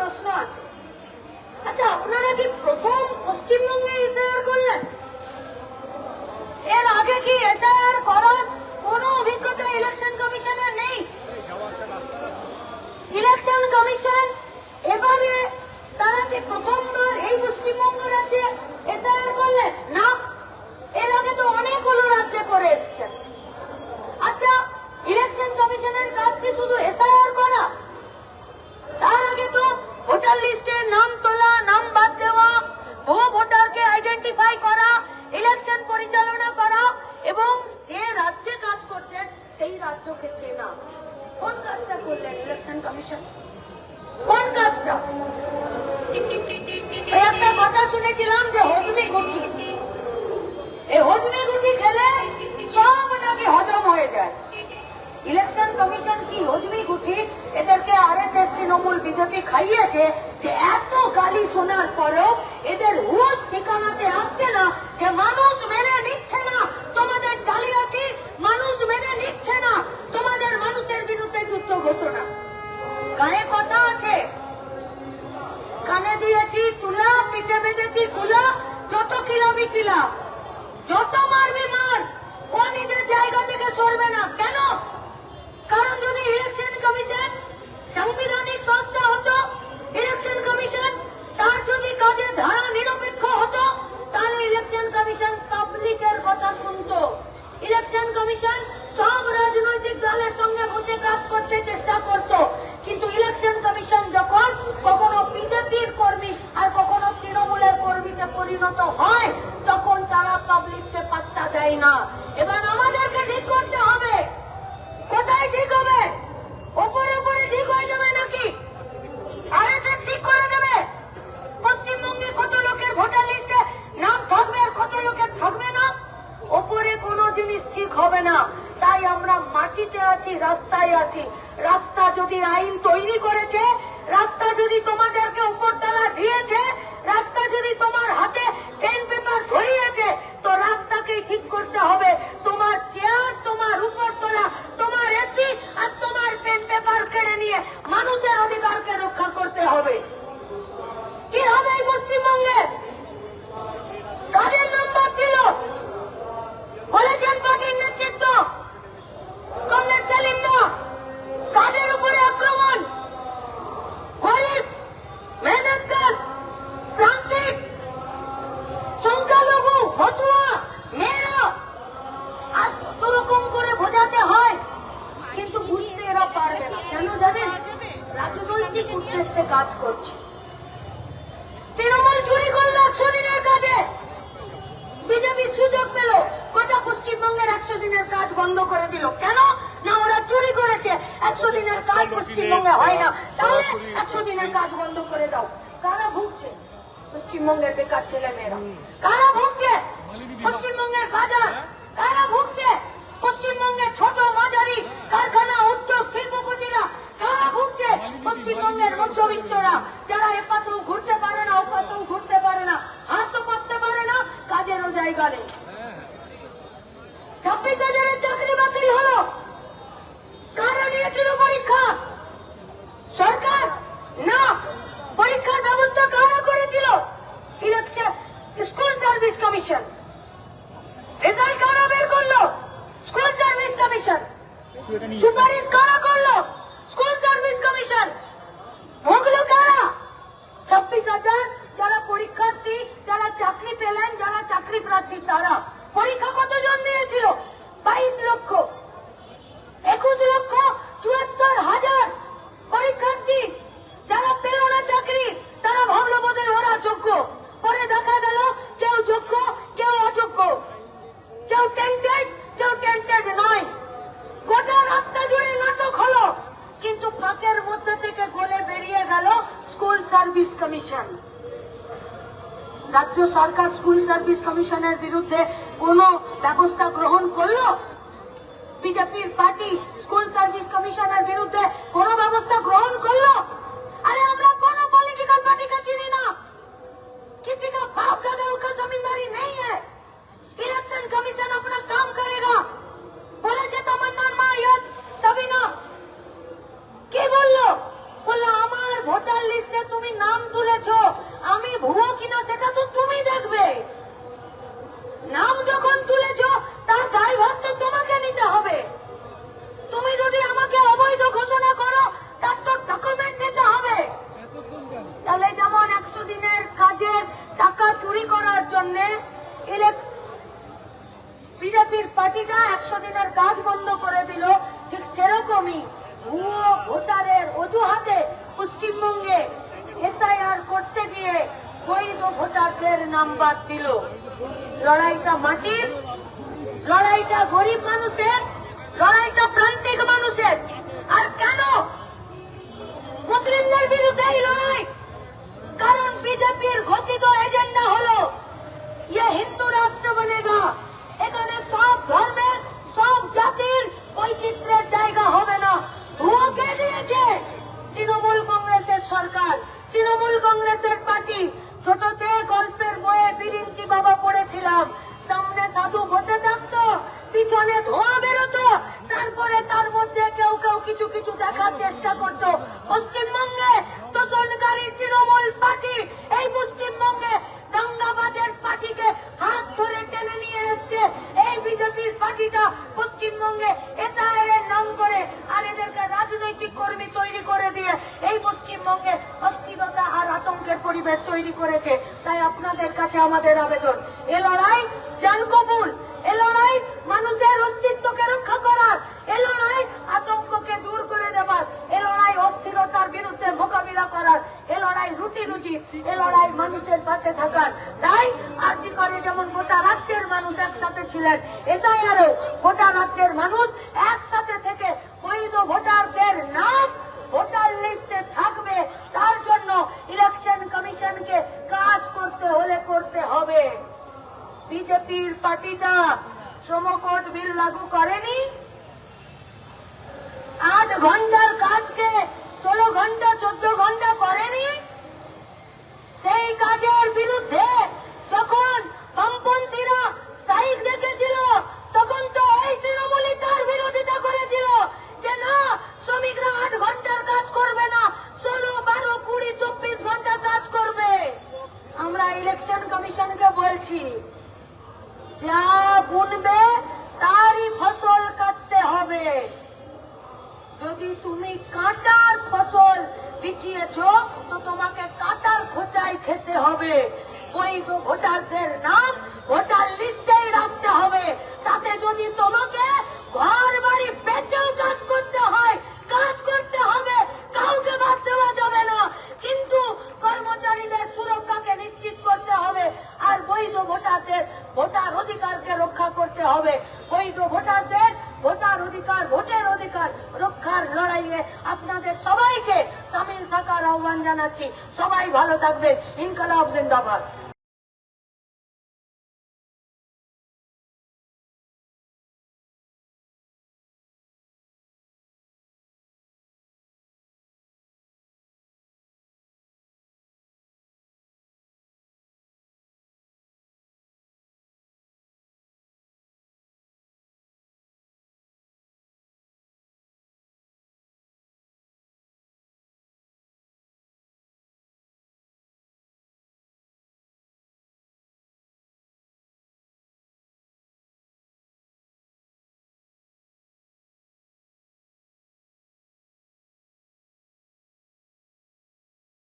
প্রশ্ন আছে। আচ্ছা, আপনারা কি প্রথম পশ্চিমবঙ্গে এসআইআর করলেন? এর আগে কি এসআইআর করার কোনো অভিজ্ঞতা ইলেকশন কমিশনের নেই? ইলেকশন কমিশন এবারে তারা কি প্রথমবার এই পশ্চিমবঙ্গ রাজ্যে এসআইআর করলেন? না, এর আগে তো অনেকগুলো রাজ্যে করে এসছেন। আচ্ছা, ইলেকশন কমিশনের কাজ কি শুধু এসআইআর করা? তার আগে তো ভোটার লিস্টে নাম তোলা, নাম বাদ দেওয়া, ভুয়ো ভোটারকে আইডেন্টিফাই করা, ইলেকশন পরিচালনা করা এবং যে রাজ্যে কাজ করছেন সেই রাজ্যকে চেনা। কোন কাজটা করলেন ইলেকশন কমিশন? কোন কাজটা? একটা কথা শুনেছিলাম যে হজমি গুটি, এই হজমি গুটি খেলে সব নাকি হজম হয়ে যায়। ইলেকশন কমিশন কি হজমি গুটি এদেরকে আরএসএস, তৃণমূল, বিজেপি খাইয়েছে যে এত গালি শোনার পরেও এদের হুঁশ ঠিকানাতে আসছে না যে মানুষ মেনে নিচ্ছে না তোমাদের জালিয়াতি, মানুষ মেনে নিচ্ছে না তোমাদের মানুষের বিরুদ্ধে যুদ্ধ ঘোষণা। গায়ে কথা আছে, কানে দিয়েছি তুলা, পিঠে বেঁধেছি কুলা, যত কিলাবি কিলা, যত মারবি মার, ও নিজের জায়গা থেকে সরবে না। কেন? কারণ যদি ইলেকশন কমিশন সাংবিধানিক সংস্থা হতো, ইলেকশন কমিশন তার যদি কাজে ধারা নিরপেক্ষ হতো, তাহলে ইলেকশন কমিশন পাবলিকের কথা শুনতো। ইলেকশন কমিশন সব রাজনৈতিক দলের সঙ্গে বসে কাজ করতে চেষ্টা করত। কিন্তু ইলেকশন কমিশন যখন কখনো বিজেপির কর্মী আর কখনো তৃণমূলের কর্মীতে পরিণত হয়, তখন তারা পাবলিককে পাত্তা দেয় না। এবার আমাদেরকে ঠিক করতে হবে। কোথায় ঠিক হবে? ওপরে ওপরে ঠিক হয়ে যাবে নাকি আরএসএস ঠিক করে দেবে পশ্চিমবঙ্গে কত লোকের ভোটার লিস্টে নাম থাকবে আর কত লোকের থাকবে না? ওপরে কোনো জিনিস ঠিক হবে না। তাই আমরা মাটিতে আছি, রাস্তায় আছি। রাস্তা যদি আইন তৈরি করেছে, রাস্তা যদি তোমাদেরকে উপরতলা দিয়েছে, রাস্তা যদি তোমার হাতে পেন পেপার ধরিয়েছে, তো রাস্তাকেই ঠিক করতে হবে। তোমার চেয়ার, তোমার উপরতলা, তোমার এসি আর তোমার পেন পেপার কেড়ে নিয়ে মানুষের অধিকারকে রক্ষা করতে হবে। কি হবে এই পশ্চিমবঙ্গে? কাদের নাম্বার দিল? বলেছেন পার্টির নেতৃত্ব, কমরেড সেলিম না। কাদের উপরে আক্রমণ? গরিব, মেহনতকার, প্রান্তিক, সংখ্যালঘু, মতুয়া, মেয়েরা। আর কত রকম করে বোঝাতে হয়, কিন্তু বুঝতে এরা পারবে না। কেন জানেন? রাজনৈতিক উদ্দেশ্যে কাজ করছে। তৃণমূল চুরি করলো 100 দিনের কাজে, বিজেপি সুযোগ পেল, গোটা পশ্চিমবঙ্গের 100 দিনের কাজ বন্ধ করে দিল। কেন? না, ওরা চুরি করেছে। 100 দিনের কাজ পশ্চিমবঙ্গে হয় না, তাহলে 100 দিনের কাজ বন্ধ করে দাও। কারা ভুগছে? পশ্চিমবঙ্গের বেকার ছেলে মেয়েরা। কারা ভুগছে? পশ্চিমবঙ্গের বাজার। কারা ভুগছে? পশ্চিমবঙ্গের ছোট মাঝারি কারখানা, উদ্যোগ, শিল্পপতিরা। কারা ভুগছে? পশ্চিমবঙ্গের মধ্যবিত্তরা, যারা এপাশেও ঘুরতে পারে না, ওপাশেও ঘুরতে পারে না, হাতও পাততে পারে না, কাজেরও জায়গা নেই। 26,000-এর চাকরি বাতিল হলো। কারা নিয়েছিল পরীক্ষা? সরকার না। পরীক্ষার ব্যবস্থা কারা করেছিল? Election school service commission. Result কারা বের করলো? School service commission. সুপারিশ কারা করলো? School service commission. ভোগলো কারা? 26,000 যারা পরীক্ষার্থী, যারা চাকরি পেলেন, যারা চাকরি প্রার্থী, তারা। পরীক্ষা কতজন দিয়েছিল? 22 লক্ষ। 21,74,000 পরীক্ষার্থী যারা পেল না চাকরি, তারা ভাবলো বোধহয় ওরা যোগ্য। পরে দেখা গেল কেউ যোগ্য, কেউ অযোগ্য, কেউ টেন্টেড, কেউ টেন্টেড নয়। গোটা রাস্তা জুড়ে নাটক হলো, কিন্তু ফাঁকের মধ্যে থেকে গলে বেরিয়ে গেল স্কুল সার্ভিস কমিশন। রাজ্য সরকার স্কুল সার্ভিস কমিশনের বিরুদ্ধে কোন ব্যবস্থা গ্রহণ করলো? বিজেপির পার্টি স্কুল সার্ভিস কমিশনের বিরুদ্ধে কোন ব্যবস্থা গ্রহণ করলো? अरे আমরা কোন पॉलिटिकल पार्टी का चिनी ना, किसी का बाप दादाओं का जमींदारी नहीं है। इलेक्शन कमीशन अपना काम करेगा। बोले যে তমন্নার মা ইয়াদ সাবিনা কি বললো? বললো আমার ভোটার লিস্টে রকমই ভুয়ো ভোটারের অজুহাতে পশ্চিমবঙ্গে এসআইআর করতে গিয়ে বৈধ ভোটারদের নাম বাদ দিল। লড়াইটা মাটির, লড়াইটা গরিব মানুষের, লড়াইটা প্রান্তিক মানুষের। আর কেন মুসলিমদের বিরুদ্ধে এই লড়াই? কারণ বিজেপির ঘোষিত এজেন্ডা হলো ये हिंदू রাষ্ট্র বনেগা, এখানে সব ধর্মের সব জাতির বৈচিত্র্যের জায়গা হবে না। ভুয়োকে দিয়েছে তৃণমূল কংগ্রেসের সরকার, তৃণমূল কংগ্রেসের পার্টি। ছোটতে গল্পের বইয়ে বিরিঞ্চি বাবা পড়েছিলাম, সামনে সাধু বসে থাকতো, পিছনে ধোঁয়া বেরোতো, তারপরে তার মধ্যে কেউ কেউ কিছু কিছু দেখার চেষ্টা করতো। পশ্চিমবঙ্গে তোষণকারী তৃণমূল পার্টি এই পশ্চিমবঙ্গে দাঙ্গাবাজের পার্টিকে হাত ধরে টেনে নিয়ে এসছে। এই বিজেপির পার্টিটা পশ্চিমবঙ্গে এসআইআর এর নাম করে আর এদেরকে রাজনৈতিক কর্মী তৈরি করে দিয়ে এই পশ্চিমবঙ্গে অস্থিরতা আর আতঙ্কের পরিবেশ তৈরি করেছে। তাই আপনাদের কাছে আমাদের আবেদন, এ লড়াই জানকবুল, এ লড়াই মানুষের অস্তিত্বকে রক্ষা করার, এ লড়াই আতঙ্ককে দূর করে দেবার, এ লড়াই অস্থিরতার বিরুদ্ধে মোকাবিলা করার, এ লড়াই রুটি রুটি, এ লড়াই মানুষের পাশে থাকার। তাই আরজি করে যেমন গোটা রাজ্যের মানুষ একসাথে ছিলেন, এসআইআরও গোটা রাজ্যের মানুষ একসাথে থেকে বৈধ ভোটারদের নাম ভোটার লিস্টে থাকবে। তার জন্য ইলেকশন কমিশনকে কাজ করতে হলে করতে হবে। বিজেপির পার্টিটা শ্রমকোড বিল লাগু করেনি, 8 ঘন্টার কাজকে 16 ঘন্টা 14 ঘন্টা করেনি। সেই কাজের বিরুদ্ধে যখন বামপন্থীরা স্ট্রাইক ডেকেছিল তখন তো এই তৃণমূলই তার বিরোধিতা করেছিল যে না, শ্রমিকরা 8 ঘন্টার কাজ করবে না, 16, 12, 20, 24 ঘন্টা কাজ করবে। আমরা ইলেকশন কমিশনকে বলছি, যা বুনবে তারই ফসল কাটতে হবে। যদি তুমি কাঁটার ফসল বিছিয়েছ তো তোমাকে কাঁটার খোঁচাই খেতে হবে। বৈধ ভোটারদের নাম ভোটার লিস্টেই রাখতে হবে। তাতে যদি তোমাকে ঘর বাড়ি বেচেও কাজ করতে হয়, কাজ করতে হবে, কাউকে বাদ দেওয়া যাবে না। কিন্তু কর্মচারীদের সুরক্ষাকে নিশ্চিত করতে হবে আর বৈধ ভোটারদের ভোটার অধিকারকে রক্ষা করতে হবে। বৈধ ভোটারদের ভোটার অধিকার, ভোটের অধিকার রক্ষার লড়াইয়ে আপনাদের সবাইকে সামিল থাকার আহ্বান জানাচ্ছি। সবাই ভালো থাকবে। ইনকলাব জিন্দাবাদ।